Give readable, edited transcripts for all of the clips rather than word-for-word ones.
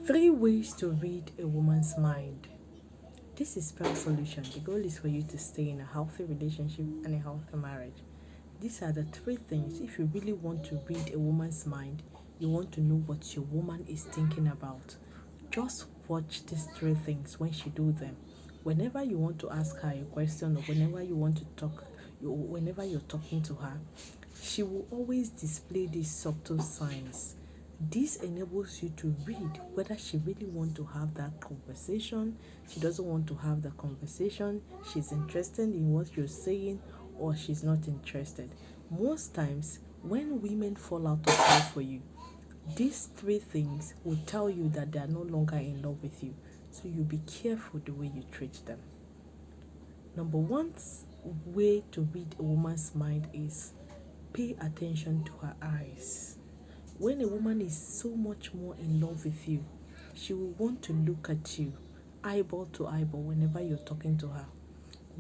Three ways to read a woman's mind. This is Spell Solution. The goal is for you to stay in a healthy relationship and a healthy marriage. These are the three things. If you really want to read a woman's mind, you want to know what your woman is thinking about. Just watch these three things when she do them. Whenever you want to ask her a question or whenever you want to talk, whenever you're talking to her, she will always display these subtle signs. This enables you to read whether she really wants to have that conversation, she doesn't want to have the conversation, she's interested in what you're saying, or she's not interested. Most times, when women fall out of love for you, these three things will tell you that they are no longer in love with you. So you be careful the way you treat them. Number one way to read a woman's mind is pay attention to her eyes. When a woman is so much more in love with you, she will want to look at you eyeball to eyeball whenever you're talking to her.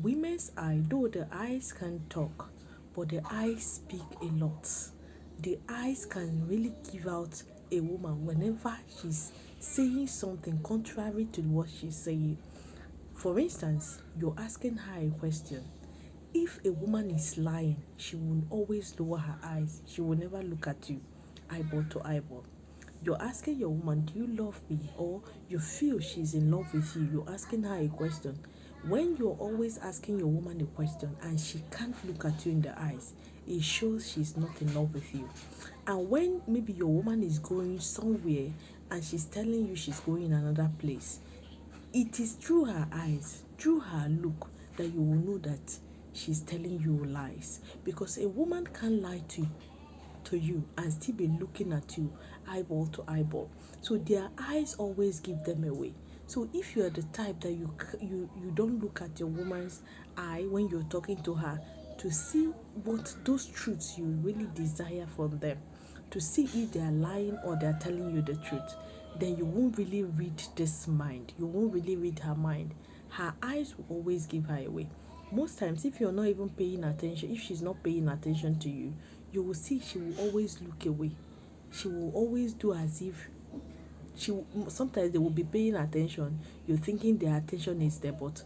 Women's eye, though the eyes can talk, but the eyes speak a lot. The eyes can really give out a woman whenever she's saying something contrary to what she's saying. For instance, you're asking her a question. If a woman is lying, she will always lower her eyes. She will never look at you eyeball to eyeball. You're asking your woman, do you love me? Or you feel she's in love with you. You're asking her a question. When you're always asking your woman a question and she can't look at you in the eyes, it shows she's not in love with you. And when maybe your woman is going somewhere and she's telling you she's going another place, it is through her eyes, through her look, that you will know that she's telling you lies. Because a woman can't lie to you and still be looking at you eyeball to eyeball. So their eyes always give them away. So if you are the type that you don't look at your woman's eye when you're talking to her to see what those truths you really desire from them, to see if they are lying or they are telling you the truth, then you won't really read this mind. You won't really read her mind. Her eyes will always give her away. Most times, if you're not even paying attention, if she's not paying attention to you, you will see she will always look away. She will always do as if sometimes they will be paying attention. You're thinking their attention is there, but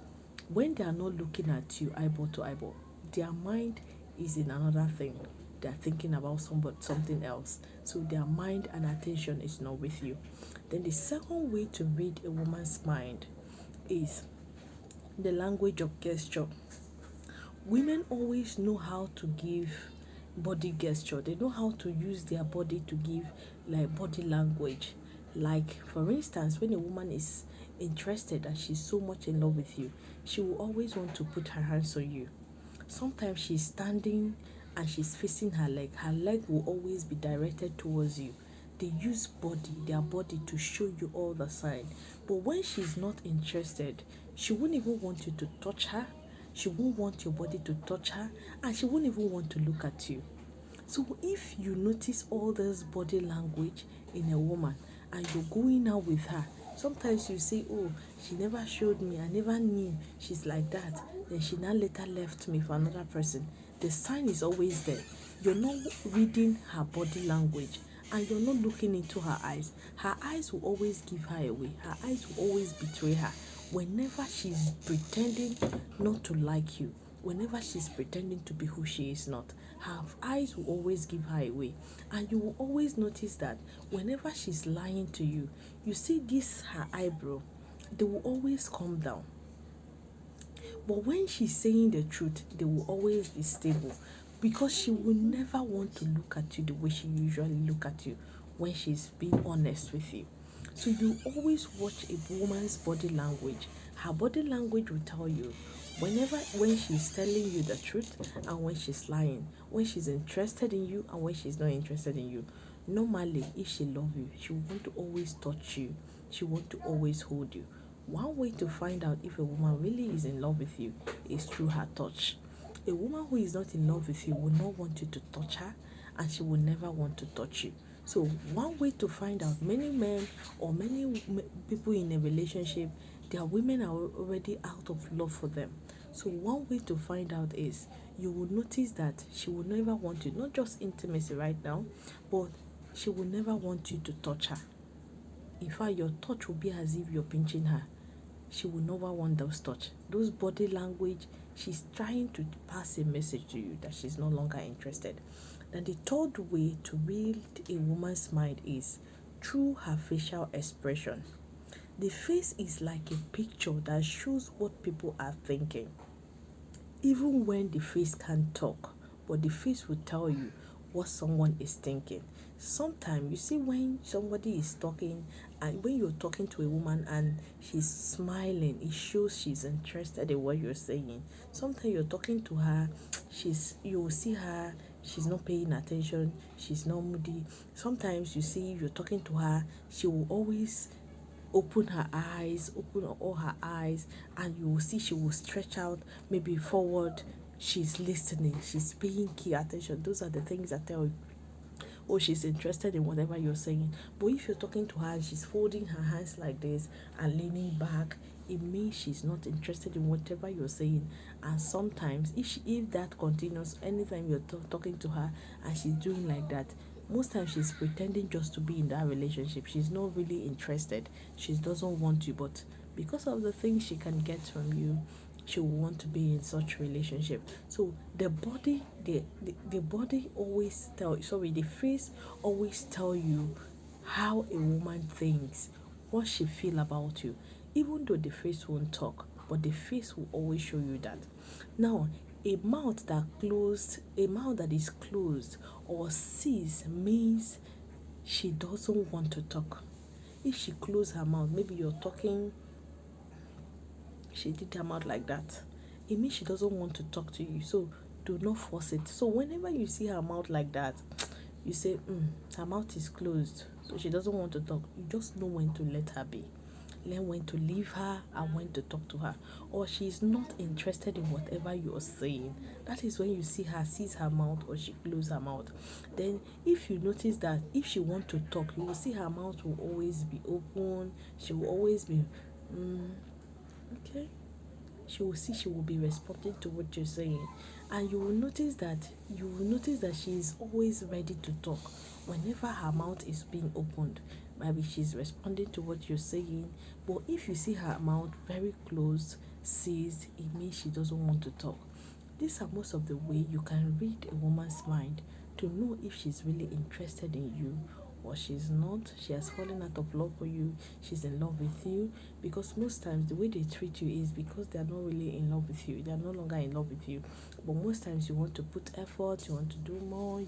when they are not looking at you eyeball to eyeball, their mind is in another thing. They are thinking about something else. So their mind and attention is not with you. Then the second way to read a woman's mind is the language of gesture. Women always know how to give body gesture. They know how to use their body to give like body language. Like for instance, when a woman is interested and she's so much in love with you, she will always want to put her hands on you. Sometimes she's standing and she's facing her leg. Her leg will always be directed towards you. They use their body to show you all the sign. But when she's not interested, she won't even want you to touch her. She won't want your body to touch her, and she won't even want to look at you. So if you notice all this body language in a woman and you're going out with her, sometimes you say, oh, she never showed me, I never knew she's like that. Then she now later left me for another person. The sign is always there. You're not reading her body language and you're not looking into her eyes. Her eyes will always give her away. Her eyes will always betray her. Whenever she's pretending not to like you, whenever she's pretending to be who she is not, her eyes will always give her away. And you will always notice that whenever she's lying to you, you see this her eyebrow, they will always come down. But when she's saying the truth, they will always be stable because she will never want to look at you the way she usually look at you when she's being honest with you. So you always watch a woman's body language. Her body language will tell you when she's telling you the truth and when she's lying, when she's interested in you and when she's not interested in you. Normally, if she loves you, she want to always touch you. She want to always hold you. One way to find out if a woman really is in love with you is through her touch. A woman who is not in love with you will not want you to touch her and she will never want to touch you. So one way to find out, many men or many people in a relationship, their women are already out of love for them. So one way to find out is you will notice that she will never want you, not just intimacy right now, but she will never want you to touch her. In fact, your touch will be as if you're pinching her. She will never want those touch. Those body language, she's trying to pass a message to you that she's no longer interested. And the third way to read a woman's mind is through her facial expression. The face is like a picture that shows what people are thinking. Even when the face can't talk, but the face will tell you what someone is thinking. Sometimes you see when somebody is talking, and when you're talking to a woman and she's smiling, it shows she's interested in what you're saying. Sometimes you're talking to her, you will see her, she's not paying attention, she's not moody. Sometimes you see you're talking to her, she will always open all her eyes, and you will see she will stretch out maybe forward. She's listening, she's paying key attention. Those are the things that tell you, oh, she's interested in whatever you're saying. But if you're talking to her and she's folding her hands like this and leaning back, it means she's not interested in whatever you're saying. And sometimes if that continues anytime you're talking to her and she's doing like that, most times she's pretending just to be in that relationship. She's not really interested. She doesn't want you, but because of the things she can get from you, she will want to be in such relationship. So the body always the face always tell you how a woman thinks, what she feel about you. Even though the face won't talk, but the face will always show you that. Now, a mouth that is closed or sees means she doesn't want to talk. If she close her mouth, maybe you're talking, she did her mouth like that, it means she doesn't want to talk to you. So do not force it. So whenever you see her mouth like that, you say, her mouth is closed, so she doesn't want to talk. You just know when to let her be. Learn when to leave her and when to talk to her. Or she's not interested in whatever you're saying. That is when you see her sees her mouth or she close her mouth. Then if you notice that if she want to talk, you will see her mouth will always be open. She will always be okay. She will be responding to what you're saying. And you will notice that she is always ready to talk. Whenever her mouth is being opened, maybe she's responding to what you're saying. But if you see her mouth very closed, seized, it means she doesn't want to talk. These are most of the way you can read a woman's mind to know if she's really interested in you or she's not. She has fallen out of love for you, she's in love with you. Because most times the way they treat you is because they are not really in love with you, they are no longer in love with you. But most times you want to put effort, you want to do more,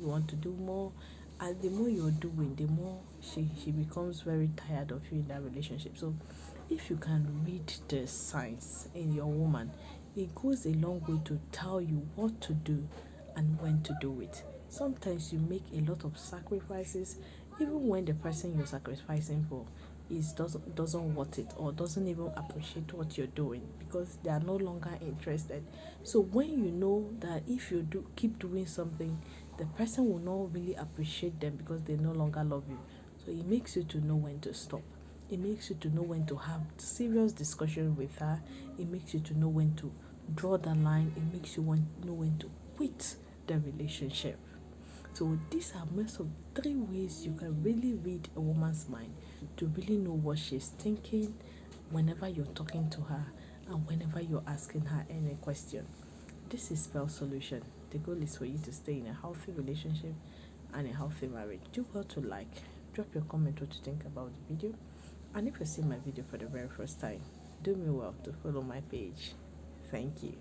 and the more you're doing, the more she becomes very tired of you in that relationship. So if you can read the signs in your woman, it goes a long way to tell you what to do and when to do it. Sometimes you make a lot of sacrifices, even when the person you're sacrificing for doesn't want it or doesn't even appreciate what you're doing because they are no longer interested. So when you know that if you do keep doing something, the person will not really appreciate them because they no longer love you. So it makes you to know when to stop. It makes you to know when to have serious discussion with her. It makes you to know when to draw the line. It makes you know when to quit the relationship. So these are most of 3 ways you can really read a woman's mind to really know what she's thinking whenever you're talking to her and whenever you're asking her any question. This is Spell Solution. The goal is for you to stay in a healthy relationship and a healthy marriage. Do well to drop your comment what you think about the video. And if you see my video for the very first time, do me well to follow my page. Thank you.